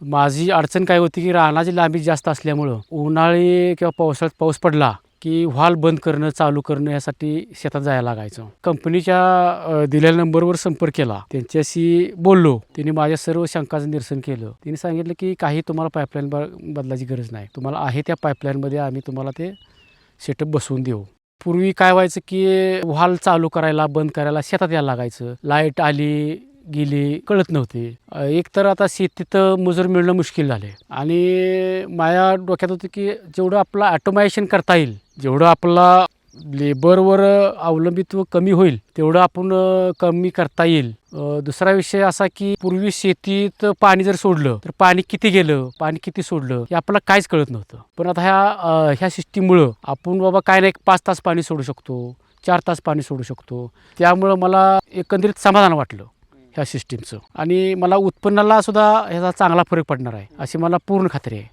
माझी अडचण काय होती की रानाची लांबी जास्त असल्यामुळं उन्हाळी किंवा पावसाळ्यात पाऊस पडला की व्हॉल्व बंद करणं चालू करणं यासाठी शेतात जायला लागायचं. कंपनीच्या दिलेल्या नंबरवर संपर्क केला. त्यांच्याशी बोललो. त्यांनी माझ्या सर्व शंकाचं निरसन केलं. त्यांनी सांगितलं की काही तुम्हाला पाईपलाईन बदलायची गरज नाही. तुम्हाला आहे त्या पाईपलाईनमध्ये आम्ही तुम्हाला ते सेटअप बसवून देऊ. पूर्वी काय व्हायचं की व्हॉल्व चालू करायला बंद करायला शेतात यायला लागायचं. लाईट आली गेली कळत नव्हते. एक तर आता शेतीत मजूर मिळणं मुश्किल झाले आणि माझ्या डोक्यात होतं की जेवढं आपलं ऑटोमायझेशन करता येईल, जेवढं आपला लेबरवर अवलंबित्व कमी होईल तेवढं आपण कमी करता येईल. दुसरा विषय असा की पूर्वी शेतीत पाणी जर सोडलं तर पाणी किती गेलं, पाणी किती सोडलं हे आपल्याला काहीच कळत नव्हतं. पण आता ह्या सिस्टीममुळं आपण बाबा काय नाही 5 तास पाणी सोडू शकतो, 4 तास पाणी सोडू शकतो. त्यामुळं मला एकंदरीत समाधान वाटलं ह्या सिस्टीमचं आणि मला उत्पन्नाला सुद्धा ह्याचा चांगला फरक पडणार आहे अशी मला पूर्ण खात्री आहे.